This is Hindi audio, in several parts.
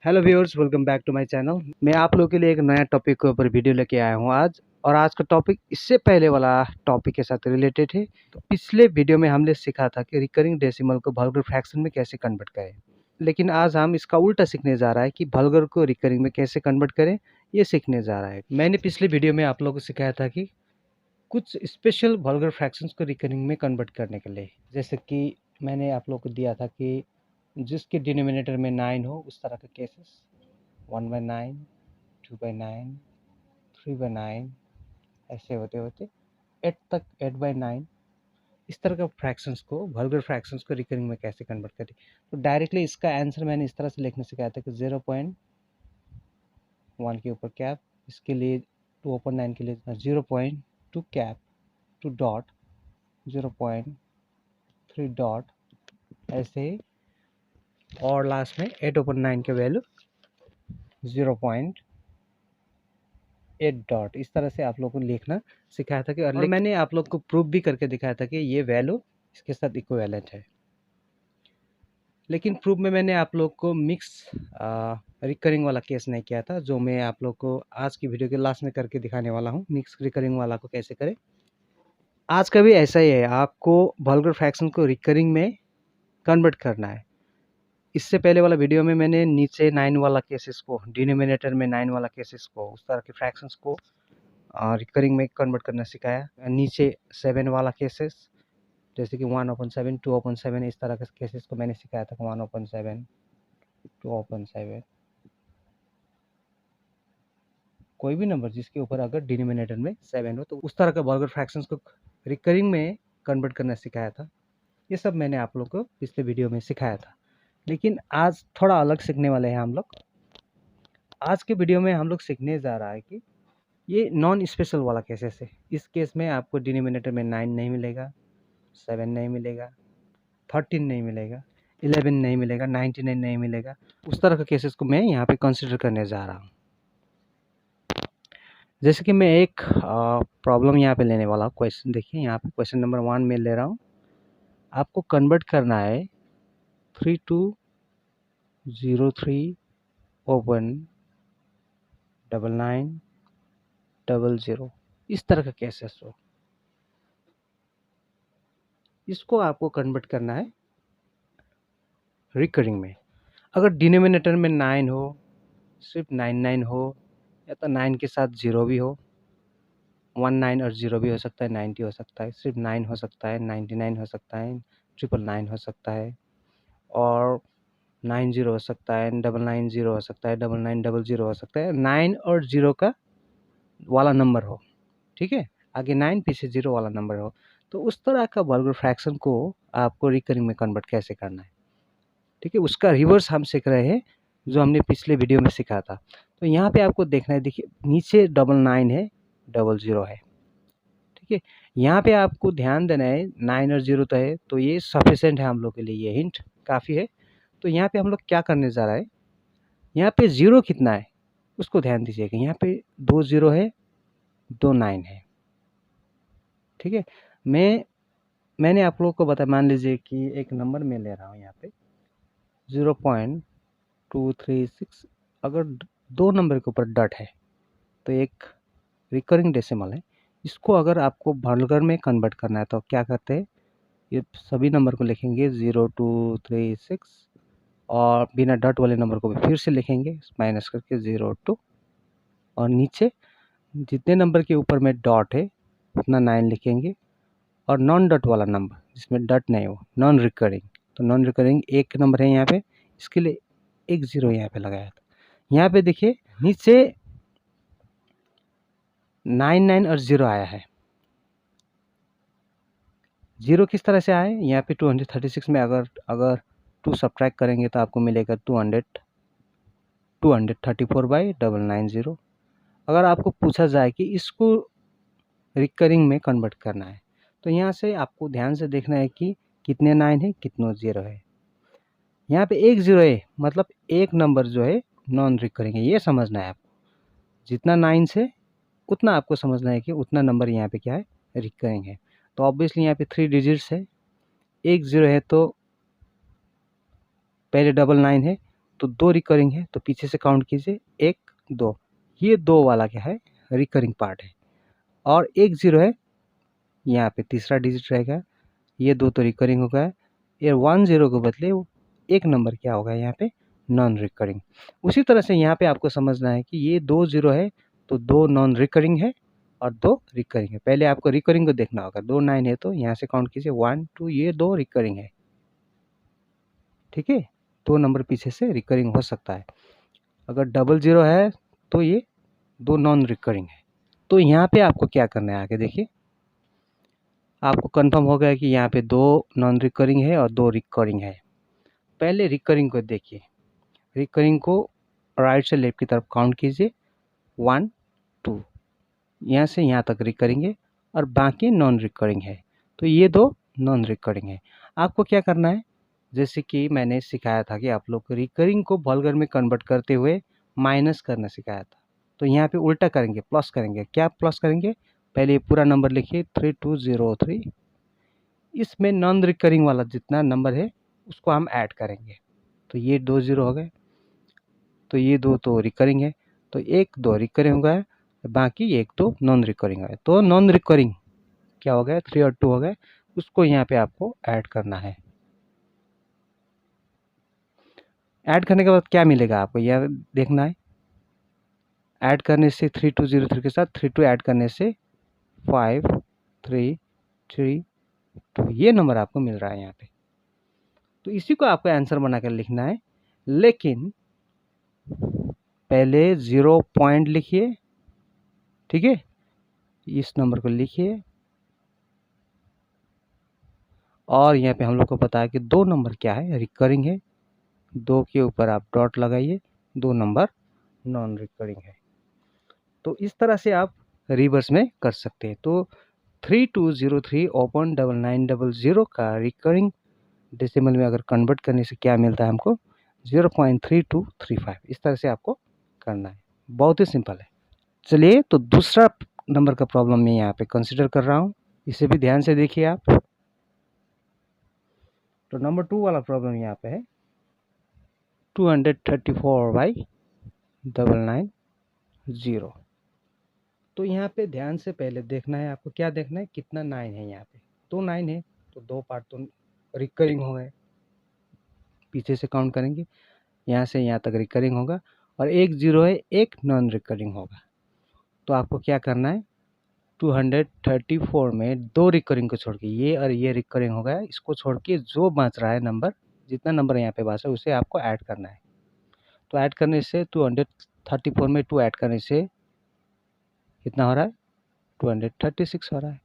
Hello viewers, welcome back to my channel. मैं आप लोगों के लिए एक नया टॉपिक के ऊपर वीडियो लेके आया हूँ आज। और आज का टॉपिक इससे पहले वाला टॉपिक के साथ रिलेटेड है। तो पिछले वीडियो में हमने सीखा था कि रिकरिंग डेसिमल को वल्गर फ्रैक्शन में कैसे कन्वर्ट करें, लेकिन आज हम इसका उल्टा सीखने जा रहा है कि वल्गर को रिकरिंग में कैसे कन्वर्ट करें, ये सीखने जा रहा है। मैंने पिछले वीडियो में आप लोगों को सिखाया था कि कुछ स्पेशल वल्गर फ्रैक्शंस को रिकरिंग में कन्वर्ट करने के लिए, जैसे कि मैंने आप लोगों को दिया था कि जिसके डिनोमिनेटर में 9 हो उस तरह के केसेस 1/9, 2/9, 3/9 ऐसे होते होते 8 तक 8/9 इस तरह का फ्रैक्शंस को वल्गर फ्रैक्शंस को रिकरिंग में कैसे कन्वर्ट करें। तो डायरेक्टली इसका आंसर मैंने इस तरह से लिखने सिखाया था कि 0.1 के ऊपर कैप, इसके लिए 2/9 के लिए 0.2 कैप, 2 डॉट, 0.3 डॉट, ऐसे ही, और लास्ट में 8/9 के वैल्यू 0.8 डॉट। इस तरह से आप लोगों को लिखना सिखाया था कि, और मैंने आप लोग को प्रूफ भी करके दिखाया था कि ये वैल्यू इसके साथ इक्विवेलेंट है। लेकिन प्रूफ में मैंने आप लोग को मिक्स रिकरिंग वाला केस नहीं किया था, जो मैं आप लोग को आज की वीडियो के लास्ट में करके दिखाने वाला हूँ। मिक्स रिकरिंग वाला को कैसे करें, आज का भी ऐसा ही है। आपको वल्गर फ्रैक्शन को रिकरिंग में कन्वर्ट करना है। इससे पहले वाला वीडियो में मैंने नीचे 9 वाला केसेस को, डिनोमिनेटर में 9 वाला केसेस को, उस तरह के फ्रैक्शंस को रिकरिंग में कन्वर्ट करना सिखाया। नीचे 7 वाला केसेस, जैसे कि 1/7, 2/7, इस तरह के केसेस को मैंने सिखाया था। 1/7, 2/7, कोई भी नंबर जिसके ऊपर अगर डिनोमिनेटर में 7 हो, तो उस तरह का वल्गर फ्रैक्शंस को रिकरिंग में कन्वर्ट करना सिखाया था। ये सब मैंने आप लोग को पिछले वीडियो में सिखाया था, लेकिन आज थोड़ा अलग सीखने वाले हैं हम लोग। आज के वीडियो में हम लोग सीखने जा रहा है कि ये नॉन स्पेशल वाला केसेस है। इस केस में आपको डिनोमिनेटर में 9 नहीं मिलेगा, 7 नहीं मिलेगा, 13 नहीं मिलेगा, 11 नहीं मिलेगा, 99 नहीं मिलेगा। उस तरह के केसेस को मैं यहाँ पे कंसिडर करने जा रहा हूँ। जैसे कि मैं एक प्रॉब्लम यहाँ पे लेने वाला हूँ। क्वेश्चन देखिए, यहाँ पे क्वेश्चन नंबर 1 में ले रहा हूँ। आपको कन्वर्ट करना है 3203 ओपन 9900 इस तरह का केसेस हो। इसको आपको कन्वर्ट करना है रिकरिंग में। अगर डिनोमिनेटर में 9 हो, सिर्फ 99 हो, या तो 9 के साथ 0 भी हो, 19 और 0 भी हो सकता है, 90 हो सकता है, सिर्फ 9 हो सकता है, 99 हो सकता है, 999 हो सकता है, और 90 हो सकता है, 990 हो सकता है, 9900 हो सकता है। 9 और 0 का वाला नंबर हो, ठीक है, आगे 9 पीछे 0 वाला नंबर हो। तो उस तरह का वल्गर फ्रैक्शन को आपको रिकरिंग में कन्वर्ट कैसे करना है, ठीक है, उसका रिवर्स हम सीख रहे हैं, जो हमने पिछले वीडियो में सीखा था। तो यहाँ पे आपको देखना है, देखिए नीचे 99 है, 00 है, ठीक है। यहाँ पे आपको ध्यान देना है, 9 और 0 तो है, तो ये सफिशेंट है हम लोग के लिए, ये हिंट काफ़ी है। तो यहाँ पे हम लोग क्या करने जा रहा है, यहाँ पे 0 कितना है उसको ध्यान दीजिएगा। यहाँ पे 2 0 है, 2 9 है, ठीक है। मैंने आप लोगों को बताया, मान लीजिए कि एक नंबर मैं ले रहा हूँ यहाँ पे 0.236। अगर 2 नंबर के ऊपर डॉट है तो एक रिकरिंग डेसिमल है। इसको अगर आपको वल्गर में कन्वर्ट करना है तो क्या करते हैं, ये सभी नंबर को लिखेंगे 0236, और बिना डॉट वाले नंबर को भी फिर से लिखेंगे माइनस करके 02, और नीचे जितने नंबर के ऊपर में डॉट है उतना 9 लिखेंगे, और नॉन डॉट वाला नंबर जिसमें डॉट नहीं हो, नॉन रिकरिंग, तो नॉन रिकरिंग एक नंबर है यहाँ पे, इसके लिए एक 0 यहाँ पे लगाया था। यहाँ पे देखिए नीचे 99 और 0 आया है। 0 किस तरह से आया है, यहाँ पे 236 में अगर 2 सब्ट्रैक्ट करेंगे तो आपको मिलेगा 234/990। अगर आपको पूछा जाए कि इसको रिकरिंग में कन्वर्ट करना है, तो यहाँ से आपको ध्यान से देखना है कि कितने 9 है, कितने 0 है। यहाँ पे एक 0 है, मतलब एक नंबर जो है नॉन रिकरिंग है, ये समझना है आपको। जितना 9 से उतना आपको समझना है कि उतना नंबर यहाँ पे क्या है, रिकरिंग है। तो ऑब्वियसली यहाँ पे 3 डिजिट्स है, एक 0 है तो पहले 99 है, तो 2 रिकरिंग है, तो पीछे से काउंट कीजिए 1, 2, ये 2 वाला क्या है, रिकरिंग पार्ट है। और 1 0 है, यहाँ पे तीसरा डिजिट रहेगा, ये 2 तो रिकरिंग हो गया। ये 1 0 के बदले एक नंबर क्या होगा यहाँ पे, नॉन रिकरिंग। उसी तरह से यहाँ पे आपको समझना है कि ये 2 0 है, तो 2 नॉन रिकरिंग है और 2 रिकरिंग है। पहले आपको रिकरिंग को देखना होगा। 2 9 है, तो यहाँ से काउंट कीजिए 1 2, ये 2 रिकरिंग है, ठीक है। 2 नंबर पीछे से रिकरिंग हो सकता है। अगर 0 0 है तो ये 2 नॉन रिकरिंग है। तो यहाँ पे आपको क्या करना है, आगे देखिए, आपको कंफर्म हो गया कि यहाँ पे 2 नॉन रिकरिंग है और 2 रिकरिंग है। पहले रिकरिंग को देखिए, रिकरिंग को राइट से लेफ्ट की तरफ काउंट कीजिए 1 2, यहाँ से यहाँ तक रिकरिंग है और बाकी नॉन रिकरिंग है। तो ये 2 नॉन रिकरिंग है। आपको क्या करना है, जैसे कि मैंने सिखाया था कि आप लोग को रिकरिंग को वल्गर में कन्वर्ट करते हुए माइनस करना सिखाया था। तो यहाँ पे उल्टा करेंगे, प्लस करेंगे। क्या प्लस करेंगे, पहले ये पूरा नंबर लिखिए 3203, इसमें नॉन रिकरिंग वाला जितना नंबर है उसको हम ऐड करेंगे। तो ये 2 0 हो गए, तो ये 2 तो रिकरिंग है, तो 1 2 रिकरिंग हो गया, बाकी 1 2 नॉन रिकरिंग है। तो नॉन रिकरिंग क्या हो गया, 3 और 2 हो गए, उसको यहाँ पे आपको ऐड करना है। ऐड करने के बाद क्या मिलेगा आपको यह देखना है। ऐड करने से 3203 के साथ 32 ऐड करने से 5 3 3 2, ये नंबर आपको मिल रहा है यहाँ पे। तो इसी को आपको आंसर बनाकर लिखना है, लेकिन पहले 0 पॉइंट लिखिए, ठीक है। इस नंबर को लिखिए और यहाँ पे हम लोग को पता है कि 2 नंबर क्या है, रिकरिंग है। 2 के ऊपर आप डॉट लगाइए, 2 नंबर नॉन रिकरिंग है। तो इस तरह से आप रिवर्स में कर सकते हैं। तो 3203 ओपन 9900 का रिकरिंग डेसिमल में अगर कन्वर्ट करने से क्या मिलता है हमको, 0.3235। इस तरह से आपको करना है, बहुत ही सिंपल है। चलिए, तो दूसरा नंबर का प्रॉब्लम मैं यहाँ पे कंसिडर कर रहा हूँ, इसे भी ध्यान से देखिए आप। तो नंबर 2 वाला प्रॉब्लम यहाँ पे है 234/990। तो यहाँ पे ध्यान से पहले देखना है आपको, क्या देखना है, कितना 9 है। यहाँ पे 2 9 है, तो 2 पार्ट तो रिकरिंग हो गए, पीछे से काउंट करेंगे, यहाँ से यहाँ तक रिकरिंग होगा, और 1 0 है, एक नॉन रिकरिंग होगा। तो आपको क्या करना है, 234 में 2 रिकरिंग को छोड़ के, ये और ये रिकरिंग हो गया, इसको छोड़ के जो बच रहा है नंबर, जितना नंबर यहाँ पे बच रहा है उसे आपको ऐड करना है। तो ऐड करने से 234 में 2 ऐड करने से कितना हो रहा है, 236 हो रहा है।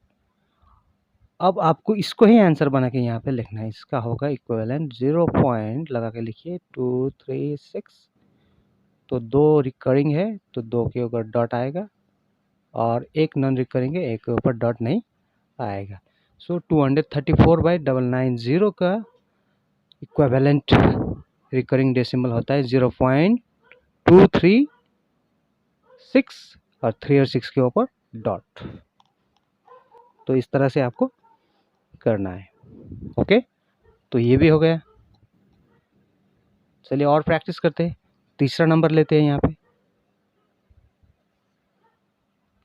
अब आपको इसको ही आंसर बना के यहाँ पे लिखना है। इसका होगा इक्विवेलेंट 0 पॉइंट लगा के लिखिए 236। तो 2 रिकरिंग है, तो 2 के ऊपर डॉट आएगा, और एक नॉन रिकरिंग है, एक के ऊपर डॉट नहीं आएगा। सो 234/990 का इक्विवेलेंट रिकरिंग डेसिमल होता है 0.236, और 3 और 6 के ऊपर डॉट। तो इस तरह से आपको करना है, ओके। तो ये भी हो गया। चलिए और प्रैक्टिस करते हैं। तीसरा नंबर लेते हैं यहाँ पे।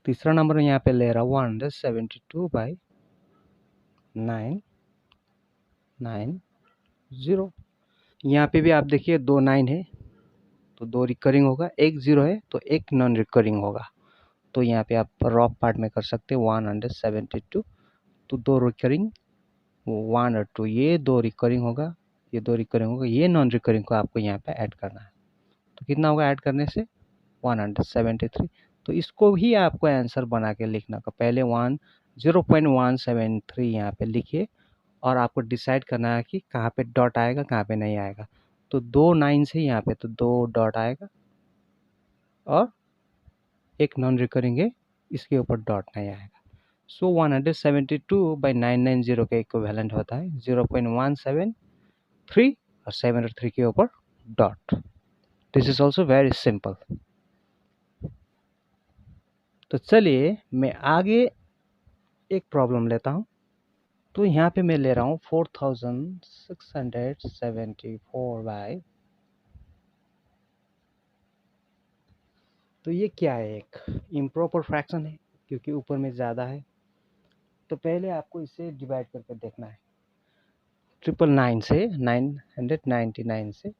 तीसरा नंबर यहाँ पे ले रहा 172/990। यहाँ पे भी आप देखिए 2 9 है, तो 2 रिकरिंग होगा, 1 0 है, तो एक नॉन रिकरिंग होगा। तो यहाँ पे आप रॉफ पार्ट में कर सकते हैं 172, तो 2 रिकरिंग 1 और 2, ये 2 रिकरिंग होगा, ये 2 रिकरिंग होगा, ये नॉन रिकरिंग को आपको यहाँ पे ऐड करना है। तो कितना होगा ऐड करने से, 173। तो इसको भी आपको आंसर बना के लिखना का, पहले 0.173 यहाँ पे लिखिए, और आपको डिसाइड करना है कि कहाँ पे डॉट आएगा, कहाँ पे नहीं आएगा। तो 2 9 से यहाँ पे तो 2 डॉट आएगा, और एक नॉन रिकरिंग है, इसके ऊपर डॉट नहीं आएगा। सो 172/990 का इक्विवेलेंट होता है 0.173, और 7 और 3 के ऊपर dot. This is also very simple. तो चलिए मैं आगे एक प्रॉब्लम लेता हूँ। तो यहाँ पे मैं ले रहा हूँ 4674/990। तो ये क्या है, एक इम्प्रॉपर फ्रैक्शन है क्योंकि ऊपर में ज़्यादा है। तो पहले आपको इसे डिवाइड करके देखना है। 999 से 999 से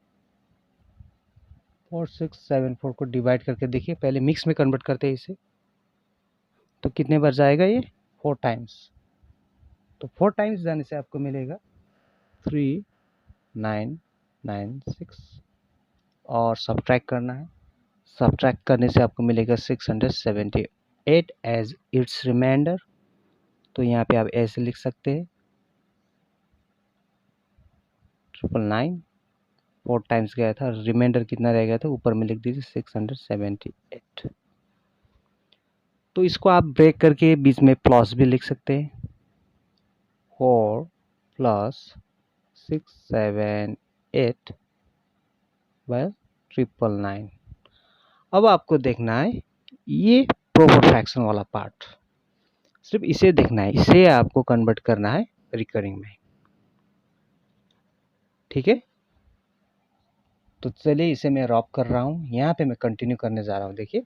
4674 को डिवाइड करके देखिए। पहले मिक्स में कन्वर्ट करते हैं इसे, तो कितने बार जाएगा ये, 4 टाइम्स। तो 4 टाइम्स जाने से आपको मिलेगा 3996 और सब्ट्रैक्ट करना है। सब्ट्रैक्ट करने से आपको मिलेगा 678 एज इट्स रिमाइंडर। तो यहाँ पे आप ऐसे लिख सकते हैं 999 4 टाइम्स गया था, रिमाइंडर कितना रह गया था ऊपर में लिख दीजिए 678। तो इसको आप ब्रेक करके बीच में प्लस भी लिख सकते हैं, 4 प्लस 678 बाय 999। अब आपको देखना है ये प्रॉपर फ्रैक्शन वाला पार्ट, सिर्फ इसे देखना है, इसे आपको कन्वर्ट करना है रिकरिंग में। ठीक है, तो चलिए इसे मैं रॉप कर रहा हूँ। यहाँ पे मैं कंटिन्यू करने जा रहा हूँ। देखिए,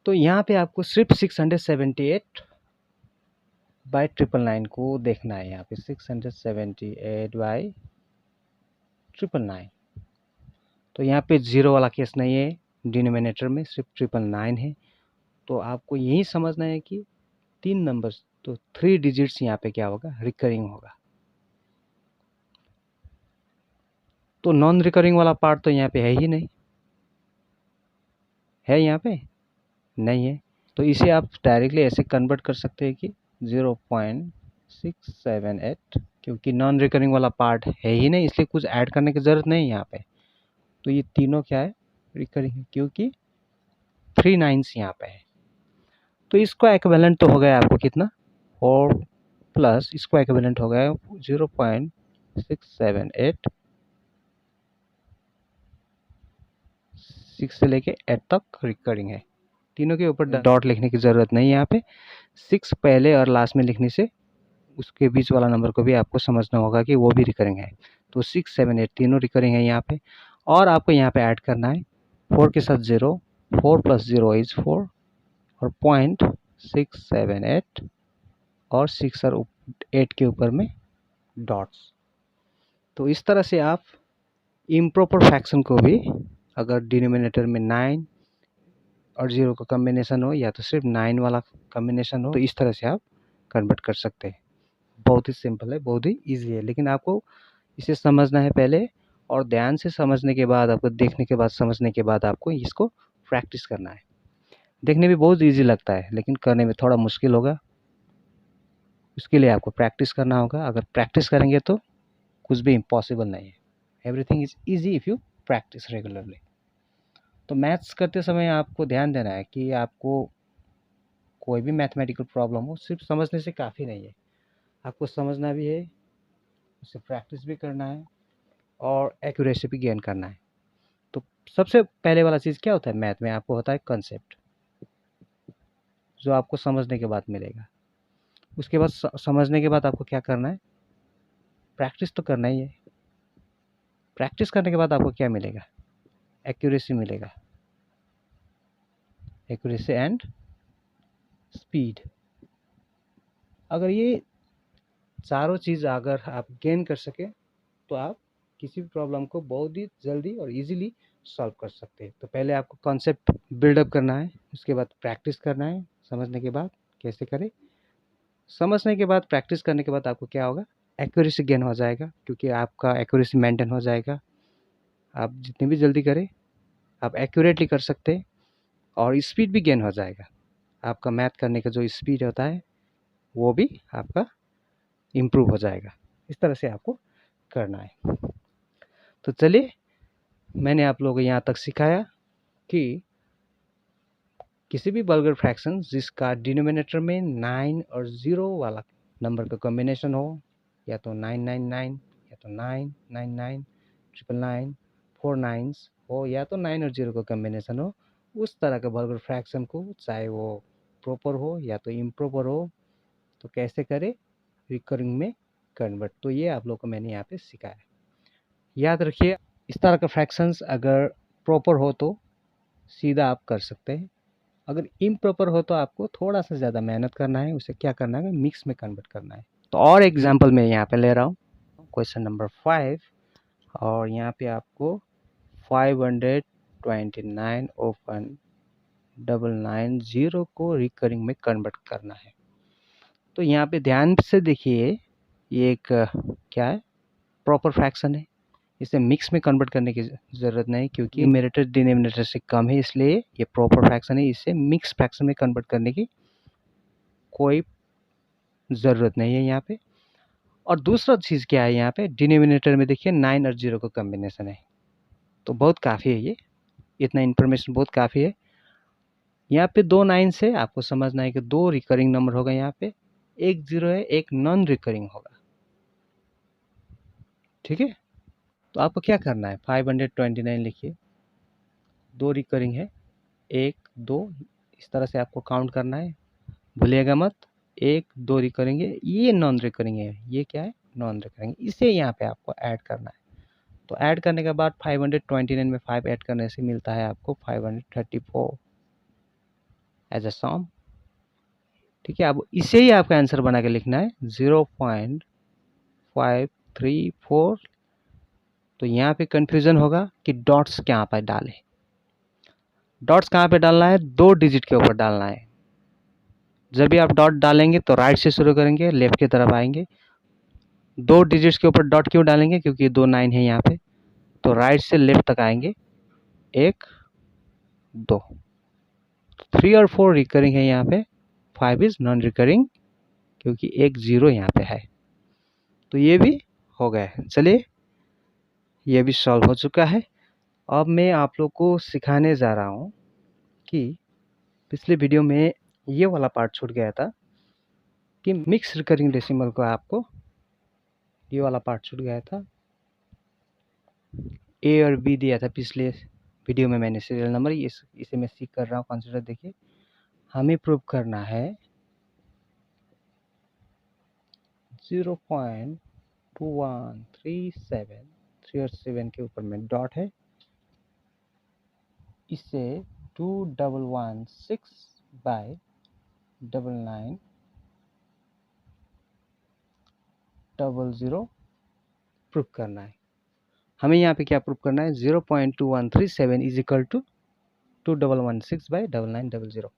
तो यहाँ पे आपको सिर्फ 678 बाय 999 को देखना है। यहाँ पे 678 बाय 999। तो यहाँ पे जीरो वाला केस नहीं है, डिनोमिनेटर में सिर्फ 999 है। तो आपको यही समझना है कि 3 नंबर्स, तो 3 डिजिट्स यहाँ पे क्या होगा, रिकरिंग होगा। तो नॉन रिकरिंग वाला पार्ट तो यहाँ पे है ही नहीं, है यहाँ पे नहीं है। तो इसे आप डायरेक्टली ऐसे कन्वर्ट कर सकते हैं कि 0.678, क्योंकि नॉन रिकरिंग वाला पार्ट है ही नहीं, इसलिए कुछ ऐड करने की ज़रूरत नहीं है यहाँ पे। तो ये तीनों क्या है, रिकरिंग है, क्योंकि 3 नाइन्स यहाँ पे है। तो इसका इक्विवेलेंट तो हो गया आपको कितना, 4 प्लस इसको इक्विवेलेंट हो गया 0.678, 6 से लेके 8 तक रिकरिंग है। तीनों के ऊपर डॉट लिखने की ज़रूरत नहीं है यहाँ पे। 6 पहले और लास्ट में लिखने से उसके बीच वाला नंबर को भी आपको समझना होगा कि वो भी रिकरिंग है। तो 6, 7, 8 तीनों रिकरिंग है यहाँ पे। और आपको यहाँ पे ऐड करना है 4 के साथ 0, 4 प्लस 0 इज 4 और 0.678 और 6 और 8 के ऊपर में डॉट्स। तो इस तरह से आप इम्प्रॉपर फ्रैक्शन को भी, अगर डिनोमिनेटर में 9 और 0 का कॉम्बिनेशन हो या तो सिर्फ 9 वाला कॉम्बिनेशन हो, तो इस तरह से आप कन्वर्ट कर सकते हैं। बहुत ही सिंपल है, बहुत ही ईजी है, लेकिन आपको इसे समझना है पहले, और ध्यान से समझने के बाद, आपको देखने के बाद, समझने के बाद आपको इसको प्रैक्टिस करना है। देखने में बहुत ईजी लगता है, लेकिन करने में थोड़ा मुश्किल होगा। उसके लिए आपको प्रैक्टिस करना होगा। अगर प्रैक्टिस करेंगे तो कुछ भी इम्पॉसिबल नहीं है। Everything is easy if you practice regularly. तो मैथ्स करते समय आपको ध्यान देना है कि आपको कोई भी मैथमेटिकल प्रॉब्लम हो, सिर्फ समझने से काफ़ी नहीं है, आपको समझना भी है, उसे प्रैक्टिस भी करना है और एक्यूरेसी भी गेन करना है। तो सबसे पहले वाला चीज़ क्या होता है मैथ में, आपको होता है कंसेप्ट, जो आपको समझने के बाद मिलेगा। उसके बाद समझने के बाद आपको क्या करना है, प्रैक्टिस तो करना ही है। प्रैक्टिस करने के बाद आपको क्या मिलेगा, एक्यूरेसी मिलेगा, एक्यूरेसी एंड स्पीड। अगर ये चारों चीज़ अगर आप गेन कर सके तो आप किसी भी प्रॉब्लम को बहुत ही जल्दी और इजीली सॉल्व कर सकते हैं। तो पहले आपको कॉन्सेप्ट बिल्डअप करना है, उसके बाद प्रैक्टिस करना है, समझने के बाद कैसे करें, समझने के बाद प्रैक्टिस करने के बाद आपको क्या होगा, एक्यूरेसी गेन हो जाएगा, क्योंकि आपका एक्यूरेसी मेंटेन हो जाएगा। आप जितनी भी जल्दी करें आप एक्यूरेटली कर सकते हैं, और स्पीड भी गेन हो जाएगा। आपका मैथ करने का जो स्पीड होता है वो भी आपका इम्प्रूव हो जाएगा। इस तरह से आपको करना है। तो चलिए, मैंने आप लोगों को यहाँ तक सिखाया कि किसी भी वल्गर फ्रैक्शन जिसका डिनोमिनेटर में 9 और 0 वाला नंबर का कॉम्बिनेशन हो, या तो 999 या तो 999 999 4 नाइन्स हो, या तो 9 और 0 का कॉम्बिनेशन हो, उस तरह का वल्गर फ्रैक्शन को, चाहे वो प्रॉपर हो या तो इम्प्रॉपर हो, तो कैसे करें, रिकरिंग में कन्वर्ट। तो ये आप लोग को मैंने यहाँ पे सिखाया। याद रखिए, इस तरह का फ्रैक्शंस अगर प्रॉपर हो तो सीधा आप कर सकते हैं, अगर इम्प्रॉपर हो तो आपको थोड़ा सा ज़्यादा मेहनत करना है, उसे क्या करना है, मिक्स में कन्वर्ट करना है। तो और एग्जांपल मैं यहाँ पे ले रहा हूँ, क्वेश्चन नंबर 5, और यहाँ पे आपको 529 ओपन 990 को रिकरिंग में कन्वर्ट करना है। तो यहाँ पे ध्यान से देखिए, ये एक क्या है, प्रॉपर फ्रैक्शन है, इसे मिक्स में कन्वर्ट करने की ज़रूरत नहीं, क्योंकि न्यूमरेटर डिनोमिनेटर से कम है, इसलिए ये प्रॉपर फ्रैक्शन है, इसे मिक्स फ्रैक्शन में कन्वर्ट करने की कोई ज़रूरत नहीं है यहाँ पे। और दूसरा चीज़ क्या है, यहाँ पे डिनोमिनेटर में देखिए 9 और 0 का कॉम्बिनेशन है, तो बहुत काफ़ी है, ये इतना इन्फॉर्मेशन बहुत काफ़ी है। यहाँ पे 2 9 से आपको समझना है कि 2 रिकरिंग नंबर होगा, यहाँ पे एक 0 है, एक नॉन रिकरिंग होगा, ठीक है। तो आपको क्या करना है, 529 लिखिए, 2 रिकरिंग है, 1 2, इस तरह से आपको काउंट करना है, भूलिएगा मत। 1 2 रिकरिंग है, ये नॉन रिकरिंग है, ये क्या है, नॉन रिकरिंग, इसे यहाँ पे आपको ऐड करना है। तो ऐड करने के बाद 529 में 5 ऐड करने से मिलता है आपको 534 एज अ सम, ठीक है। अब इसे ही आपका आंसर बना के लिखना है 0.534। तो यहाँ पे कंफ्यूजन होगा कि डॉट्स कहाँ पर डालें, डॉट्स कहाँ पे डालना है, 2 डिजिट के ऊपर डालना है। जब भी आप डॉट डालेंगे तो राइट से शुरू करेंगे, लेफ्ट की तरफ आएंगे। 2 डिजिट्स के ऊपर डॉट क्यों डालेंगे, क्योंकि 2 9 है यहाँ पे, तो राइट से लेफ्ट तक आएंगे, 1 2, 3 और 4 रिकरिंग है यहाँ पे, 5 इज नॉन रिकरिंग, क्योंकि एक 0 यहाँ पे है। तो ये भी हो गया है, चलिए ये भी सॉल्व हो चुका है। अब मैं आप लोग को सिखाने जा रहा हूँ कि पिछले वीडियो में ये वाला पार्ट छूट गया था कि मिक्स रिकरिंग डेसिमल को आपको, ये वाला पार्ट छूट गया था, ए और बी दिया था पिछले वीडियो में मैंने, सीरियल नंबर, इसे मैं सीख कर रहा हूँ, कंसिडर देखिए। हमें प्रूव करना है 0.2137, 3 और 7 के ऊपर में डॉट है, इसे 2116/9900 प्रूव करना है। हमें यहाँ पे क्या प्रूव करना है, 0.2137 इज इक्वल टू 2116/9900।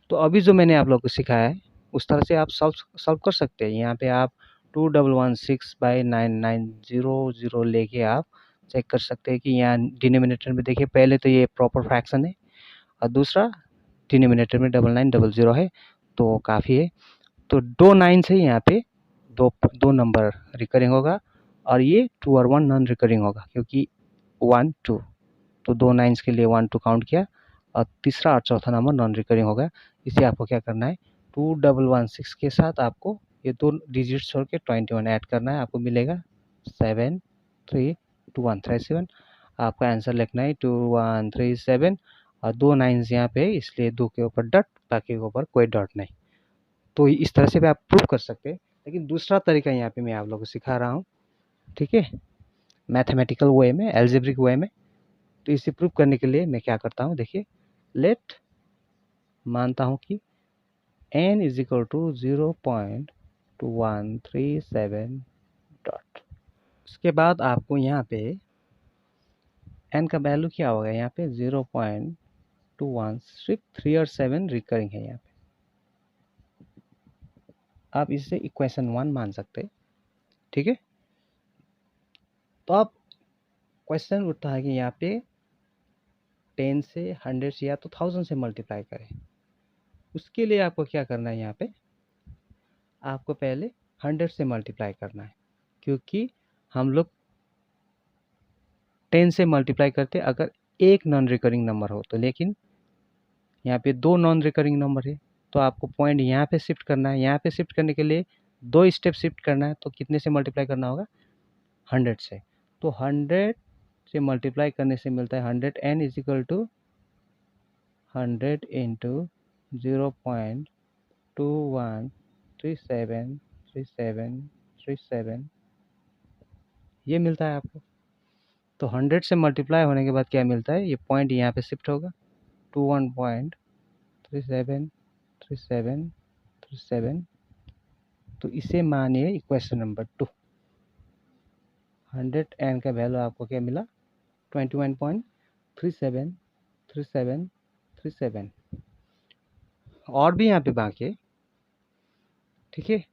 तो अभी जो मैंने आप लोग को सिखाया है उस तरह से आप सॉल्व कर सकते हैं। यहाँ पे आप 2116/9900 लेके आप चेक कर सकते हैं कि यहाँ डिनोमिनेटर में देखिए, पहले तो ये प्रॉपर फ्रैक्शन है और दूसरा डिनोमिनेटर में 9900 है, तो काफ़ी है। तो 2 9 से यहाँ पे दो नंबर रिकरिंग होगा, और ये 2 और 1 नॉन रिकरिंग होगा, क्योंकि 1 2, तो 2 9 के लिए 1 2 काउंट किया, और तीसरा और चौथा नंबर नॉन रिकरिंग होगा। इसे आपको क्या करना है, 2116 के साथ आपको ये 2 डिजिट छोड़ के 21 ऐड करना है, आपको मिलेगा 73237। आपका आंसर लिखना है 2137, और 2 9 यहाँ पे है, इसलिए 2 के ऊपर डॉट, बाकी के ऊपर कोई डॉट नहीं। तो इस तरह से भी आप प्रूव कर सकते हैं, लेकिन दूसरा तरीका यहाँ पे मैं आप लोगों को सिखा रहा हूँ, ठीक है, मैथमेटिकल वे में, एल्जेब्रिक वे में। तो इसे प्रूव करने के लिए मैं क्या करता हूँ, देखिए, लेट मानता हूँ कि n is equal to 0.2137 dot. उसके बाद आपको यहाँ पे n का वैल्यू क्या होगा, यहाँ पे 0.21, सिर्फ 3 और 7 रिकरिंग है यहाँ पे। आप इसे इक्वेशन 1 मान सकते हैं, ठीक है। तो अब क्वेश्चन उठता है कि यहाँ पे 10 से 100 से या तो 1000 से मल्टीप्लाई करें। उसके लिए आपको क्या करना है, यहाँ पे आपको पहले 100 से मल्टीप्लाई करना है, क्योंकि हम लोग 10 से मल्टीप्लाई करते अगर एक नॉन रिकरिंग नंबर हो तो, लेकिन यहाँ पे 2 नॉन रिकरिंग नंबर है, तो आपको पॉइंट यहाँ पे शिफ्ट करना है। यहाँ पे शिफ्ट करने के लिए 2 स्टेप शिफ्ट करना है, तो कितने से मल्टीप्लाई करना होगा, 100 से। तो 100 से मल्टीप्लाई करने से मिलता है 100n is equal to 100 into 0.21373737, ये मिलता है आपको। तो 100 से मल्टीप्लाई होने के बाद क्या मिलता है, ये पॉइंट यहाँ पे शिफ्ट होगा 21.373737। तो इसे मानिए इक्वेशन नंबर 2। 100n का वैल्यू आपको क्या मिला, 21.373737। और भी यहाँ पे बाकी है, ठीक है।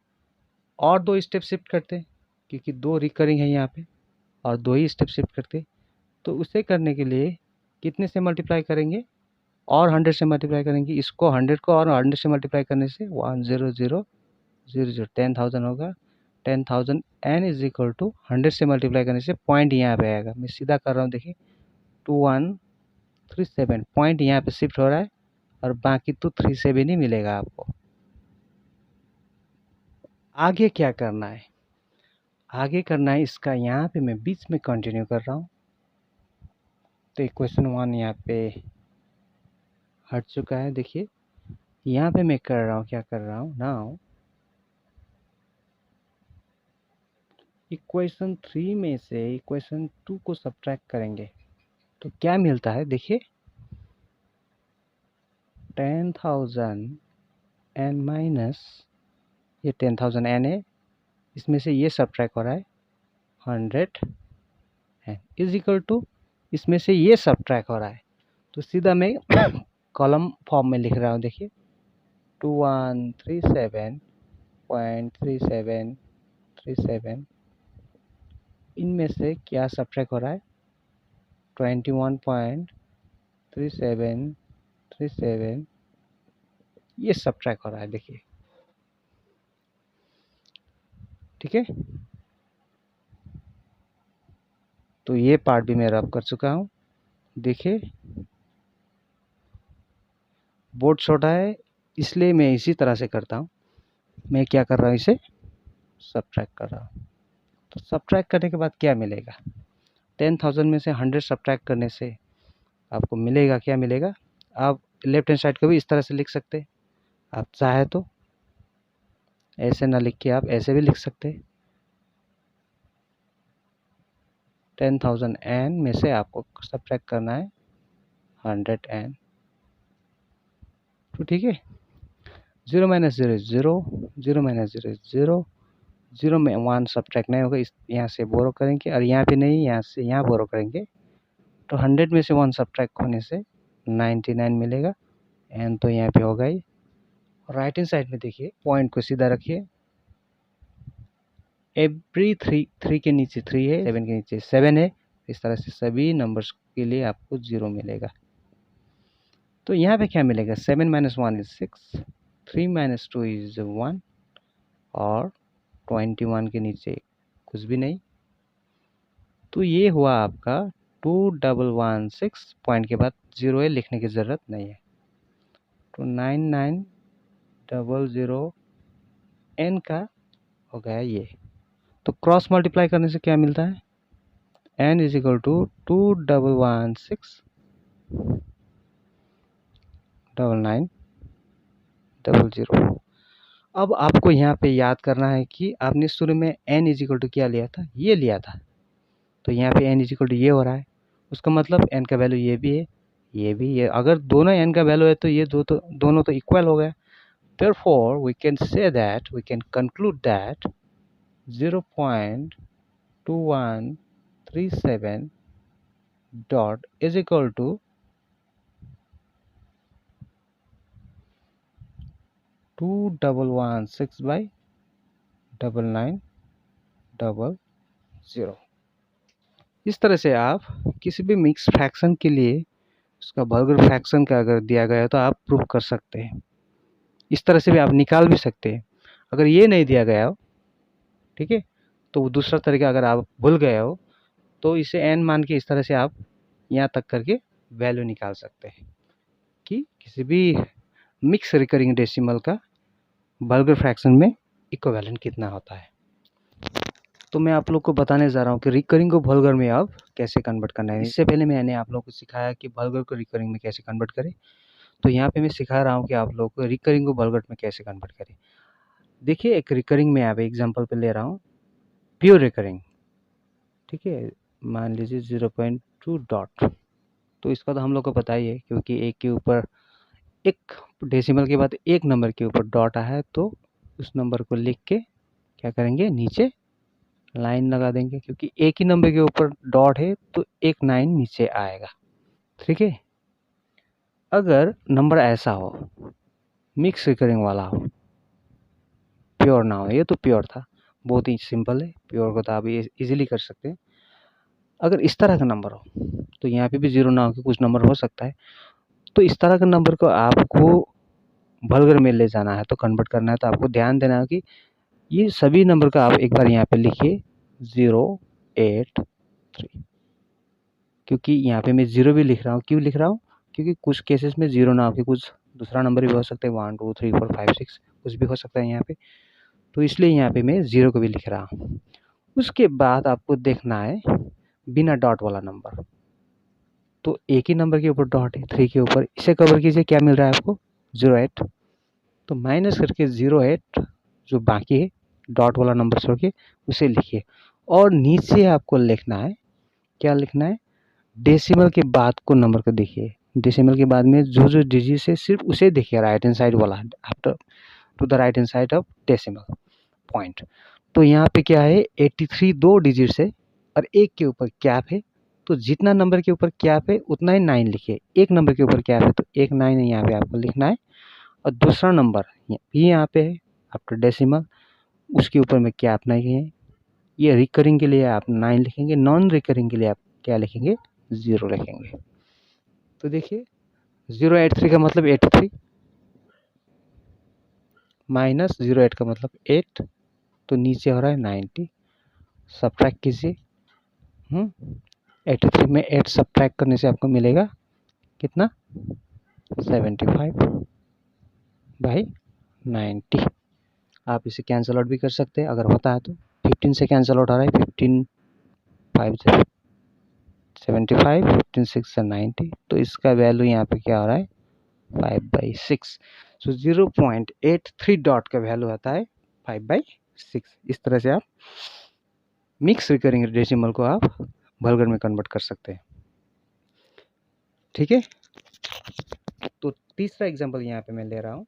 और 2 स्टेप शिफ्ट करते हैं क्योंकि 2 रिकरिंग है यहाँ पे, और 2 ही स्टेप शिफ्ट करते। तो उसे करने के लिए कितने से मल्टीप्लाई करेंगे, और 100 से मल्टीप्लाई करेंगे। इसको 100 को और 100 से मल्टीप्लाई करने से 10000 10,000 होगा। 10,000 n इज इक्वल टू 100 से मल्टीप्लाई करने से पॉइंट यहाँ पे आएगा। मैं सीधा कर रहा हूँ, देखिए 2137 पॉइंट यहाँ पे शिफ्ट हो रहा है, और बाकी तो 37 ही मिलेगा आपको। आगे क्या करना है, आगे करना है इसका, यहाँ पे मैं बीच में कंटिन्यू कर रहा हूँ। तो इक्वेशन 1 यहाँ पे हट चुका है। देखिए यहाँ पे मैं कर रहा हूँ, क्या कर रहा हूँ, नाउ इक्वेशन 3 में से इक्वेशन 2 को सब्ट्रैक्ट करेंगे तो क्या मिलता है, देखिए 10,000 n माइनस ये 10,000 n है, इसमें से ये सब्ट्रैक्ट हो रहा है 100 n इज इक्वल टू इसमें से ये सब्ट्रैक्ट हो रहा है। तो सीधा मैं कॉलम फॉर्म में लिख रहा हूँ, देखिए 2137.3737 इनमें से क्या सब्ट्रैक्ट हो रहा है, 21.3737 ये सब्ट्रैक्ट हो रहा है, देखिए, ठीक है। तो ये पार्ट भी मैं रब कर चुका हूँ। देखिए बोर्ड छोटा है इसलिए मैं इसी तरह से करता हूँ। मैं क्या कर रहा हूँ, इसे सब्ट्रैक्ट कर रहा हूँ। तो सब्ट्रैक्ट करने के बाद क्या मिलेगा, 10,000 में से 100 सब्ट्रैक्ट करने से आपको मिलेगा, क्या मिलेगा। आप लेफ्ट हैंड साइड को भी इस तरह से लिख सकते हैं, आप चाहे तो ऐसे ना लिख के आप ऐसे भी लिख सकते हैं। 10,000 n में से आपको सब्ट्रैक्ट करना है 100 n। तो ठीक है, 0 माइनस 0 0, 0 माइनस 0 0, 0 में 1 सब्ट्रैक्ट नहीं होगा, इस यहाँ से बोरो करेंगे, और यहाँ पे नहीं, यहाँ से यहाँ बोरो करेंगे। तो 100 में से 1 सब्ट्रैक्ट होने से 99 मिलेगा। n तो यहाँ पे होगा ही। राइट हैंड साइड में देखिए पॉइंट को सीधा रखिए, एवरी 3 के नीचे 3 है, 7 के नीचे 7 है। इस तरह से सभी नंबर्स के लिए आपको 0 मिलेगा। तो यहाँ पे क्या मिलेगा, 7 माइनस 1 इज 6, 3 माइनस 2 इज 1, और 21 के नीचे कुछ भी नहीं। तो ये हुआ आपका 2116, पॉइंट के बाद 0 है, लिखने की ज़रूरत नहीं है। तो 9900 n का हो गया ये। तो क्रॉस मल्टीप्लाई करने से क्या मिलता है, n इज इक्वल टू 21169900। अब आपको यहाँ पे याद करना है कि आपने शुरू में n इज इक्वल टू क्या लिया था, ये लिया था। तो यहाँ पे n इज इक्वल टू ये हो रहा है, उसका मतलब n का वैल्यू ये भी है, ये भी है। अगर दोनों n का वैल्यू है तो ये दोनों तो इक्वल हो गया। Therefore we can say that, we can conclude that 0.2137 dot is equal to 2116 by 9900। इस तरह से आप किसी भी मिक्स फ्रैक्शन के लिए उसका वल्गर फ्रैक्शन का अगर दिया गया है तो आप प्रूव कर सकते हैं। इस तरह से भी आप निकाल भी सकते हैं। अगर ये नहीं दिया गया हो, ठीक है, तो दूसरा तरीका अगर आप भूल गए हो तो इसे n मान के इस तरह से आप यहाँ तक करके वैल्यू निकाल सकते हैं कि किसी भी मिक्स रिकरिंग डेसिमल का वल्गर फ्रैक्शन में इक्विवेलेंट कितना होता है। तो मैं आप लोग को बताने जा रहा हूँ कि रिकरिंग को वल्गर में अब कैसे कन्वर्ट करना है। इससे पहले मैंने आप लोगों को सिखाया कि वल्गर को रिकरिंग में कैसे कन्वर्ट करें। तो यहाँ पे मैं सिखा रहा हूँ कि आप लोग को रिकरिंग को वल्गर में कैसे कन्वर्ट करें। देखिए एक रिकरिंग में यहाँ पे एग्जांपल पे ले रहा हूँ, प्योर रिकरिंग, ठीक है। मान लीजिए 0.2 डॉट। तो इसका तो हम लोग को पता ही है, क्योंकि एक के ऊपर एक डेसिमल के बाद एक नंबर के ऊपर डॉट आया है, तो उस नंबर को लिख के क्या करेंगे, नीचे लाइन लगा देंगे। क्योंकि एक ही नंबर के ऊपर डॉट है तो एक 9 नीचे आएगा। ठीक है। अगर नंबर ऐसा हो, मिक्स रिकरिंग वाला हो, प्योर ना हो, ये तो प्योर था, बहुत ही सिंपल है, प्योर को तो आप इजीली कर सकते हैं। अगर इस तरह का नंबर हो, तो यहाँ पे भी जीरो ना हो के कुछ नंबर हो सकता है, तो इस तरह के नंबर को आपको वल्गर में ले जाना है, तो कन्वर्ट करना है, तो आपको ध्यान देना है कि ये सभी नंबर का आप एक बार यहाँ पे लिखिए 083। क्योंकि यहाँ पे मैं जीरो भी लिख रहा हूँ, क्यों लिख रहा हूँ, क्योंकि कुछ केसेस में जीरो ना हो के कुछ दूसरा नंबर भी हो सकता है, 1 2 3 4 5 6 कुछ भी हो सकता है यहाँ पे, तो इसलिए यहाँ पे मैं जीरो को भी लिख रहा हूँ। उसके बाद आपको देखना है बिना डॉट वाला नंबर। तो एक ही नंबर के ऊपर डॉट है, 3 के ऊपर, इसे कवर कीजिए, क्या मिल रहा है आपको, 08। तो माइनस करके 08 जो बाकी है डॉट वाला नंबर छोड़ के उसे लिखिए। और नीचे आपको लिखना है, क्या लिखना है, डेसिमल के बाद को नंबर को देखिए। डेसिमल के बाद में जो जो डिजिट है सिर्फ उसे देखिए, राइट हैंड साइड वाला, after two the right hand side of decimal point. तो यहाँ पे क्या है, 83 दो डिजिट्स है और एक के ऊपर कैप है, तो जितना नंबर के ऊपर कैप है उतना ही 9 लिखिए। एक नंबर के ऊपर कैप है तो एक 9 है यहाँ पे आपको लिखना है। और दूसरा नंबर भी यहाँ पे है आफ्टर डेसिमल, उसके ऊपर में कैप नहीं है। ये रिकरिंग के लिए आप 9 लिखेंगे, नॉन रिकरिंग के लिए आप क्या लिखेंगे, 0 लिखेंगे। तो देखिए 083 का मतलब 83 माइनस 08 का मतलब 8, तो नीचे हो रहा है 90। सब्ट्रैक्ट कीजिए। 83 में 8 सब्ट्रैक्ट करने से आपको मिलेगा कितना, 75/90। आप इसे कैंसल आउट भी कर सकते हैं अगर होता है तो। 15 से कैंसल आउट आ रहा है, 15 5 75, 15 6 से 90, तो इसका वैल्यू यहाँ पे क्या हो रहा है, 5/6। सो 0.83 डॉट का वैल्यू आता है 5/6। इस तरह से आप मिक्स रिकरिंग डेसिमल को आप वल्गर में कन्वर्ट कर सकते हैं। ठीक है। तो तीसरा एग्जांपल यहाँ पे मैं ले रहा हूँ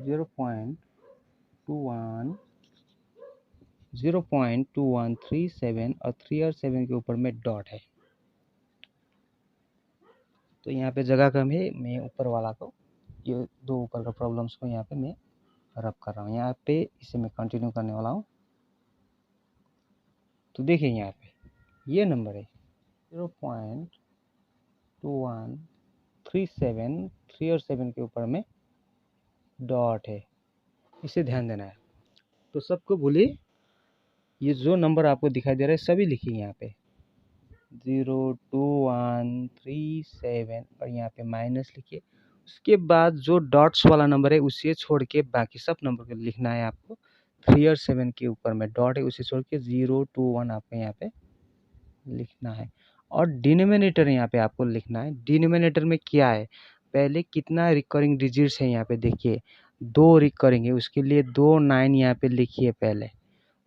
0.2137 और 3 और 7 के ऊपर में डॉट है। तो यहाँ पे जगह कम है, मैं ऊपर वाला को, ये दो ऊपर का प्रॉब्लम्स को यहाँ पे मैं रब कर रहा हूँ। यहाँ पे इसे मैं कंटिन्यू करने वाला हूँ। तो देखिए यहाँ पे ये नंबर है 0.2137, 3 और 7 के ऊपर में डॉट है, इसे ध्यान देना है। तो सबको भूलिए, ये जो नंबर आपको दिखाई दे रहा है सभी लिखिए यहाँ पे 02137 और यहाँ पे माइनस लिखिए। उसके बाद जो डॉट्स वाला नंबर है उसे छोड़ के बाकी सब नंबर को लिखना है आपको। 3 और 7 के ऊपर में डॉट है, उसे छोड़ के 021 आपको यहाँ पे लिखना है। और डिनोमिनेटर यहाँ पे आपको लिखना है। डिनोमिनेटर में क्या है, पहले कितना रिकरिंग डिजिट्स है यहाँ पे देखिए, 2 रिकरिंग है, उसके लिए 2 9 यहाँ पे लिखिए पहले।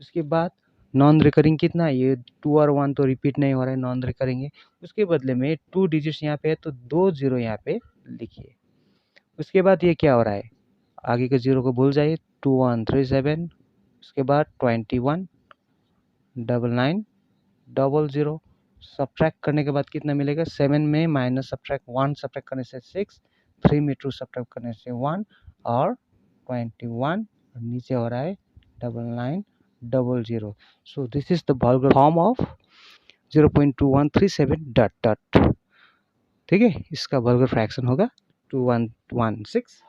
उसके बाद नॉन रिकरिंग कितना है, ये 2 और 1 तो रिपीट नहीं हो रहा है, नॉन रिकरिंग है, उसके बदले में 2 डिजिट्स यहाँ पे है तो 2 0 यहाँ पे लिखिए। उसके बाद ये क्या हो रहा है, आगे के 0 को भूल जाइए, 2137, उसके बाद 21 99 00। सब्ट्रैक्ट करने के बाद कितना मिलेगा, 7 में माइनस सब्ट्रैक्ट 1 सब्ट्रैक्ट करने से 6, 3 में 2 सब्ट्रैक्ट करने से 1 और 21 और नीचे हो रहा है 9900। So this is the vulgar form of 0.2137 dot dot. ठीक है, इसका वल्गर फ्रैक्शन होगा 2116,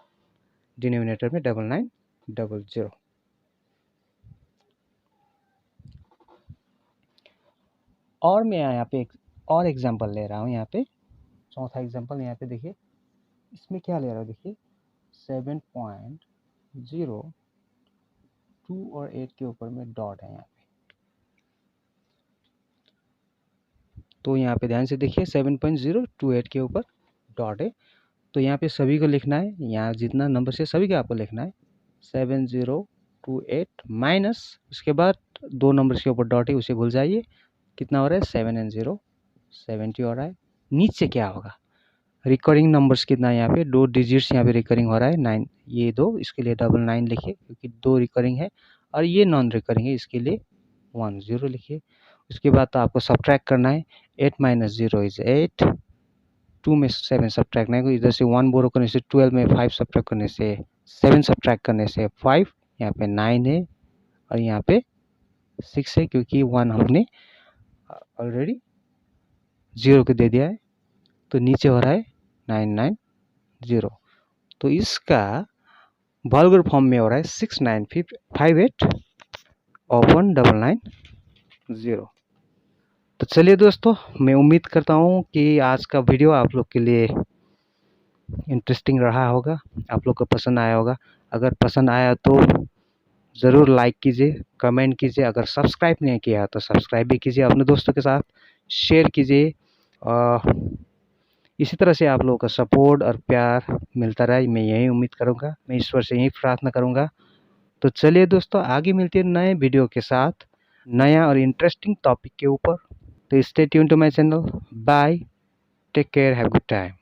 डिनोमिनेटर में 9900। और मैं यहाँ पे एक और एग्जांपल ले रहा हूँ। यहाँ पे चौथा एग्जांपल यहाँ पे देखिए, इसमें क्या ले रहा हूँ देखिए, 7.02 और 8 के ऊपर में डॉट है यहाँ पे। तो यहाँ पे ध्यान से देखिए 7.028 के ऊपर डॉट है, तो यहाँ पे सभी को लिखना है, यहाँ जितना नंबर से सभी को आपको लिखना है 7028 माइनस, उसके बाद 2 नंबर के ऊपर डॉट है उसे भूल जाइए, कितना हो रहा है 7 and 0 70 हो रहा है। नीचे क्या होगा, रिकरिंग नंबर्स कितना है यहाँ पे, 2 डिजिट्स यहाँ पे रिकरिंग हो रहा है 9, ये 2, इसके लिए 9 लिखिए क्योंकि 2 रिकरिंग है, और ये नॉन रिकरिंग है इसके लिए 10 लिखिए। उसके बाद तो आपको सब्ट्रैक्ट करना है, 8 - 0 इज 8, 2 में 7 सब्ट्रैक्ट नहीं, इधर से 1 बोरो करने से 12 में 5 सब्ट्रैक्ट करने से 7 सब्ट्रैक्ट करने से 5, यहाँ पे 9 है और यहाँ पे 6 है क्योंकि 1 हमने ऑलरेडी 0 को दे दिया है, तो नीचे हो रहा है 990। तो इसका वल्गर फॉर्म में हो रहा है 6958 और 1990। तो चलिए दोस्तों, मैं उम्मीद करता हूँ कि आज का वीडियो आप लोग के लिए इंटरेस्टिंग रहा होगा, आप लोग को पसंद आया होगा। अगर पसंद आया तो ज़रूर लाइक कीजिए, कमेंट कीजिए, अगर सब्सक्राइब नहीं किया तो सब्सक्राइब भी कीजिए, अपने दोस्तों के साथ शेयर कीजिए। इसी तरह से आप लोगों का सपोर्ट और प्यार मिलता रहे, मैं यही उम्मीद करूँगा, मैं ईश्वर से यही प्रार्थना करूँगा। तो चलिए दोस्तों, आगे मिलते हैं नए वीडियो के साथ, नया और इंटरेस्टिंग टॉपिक के ऊपर। तो stay tune to my channel. Bye, take care, have good time.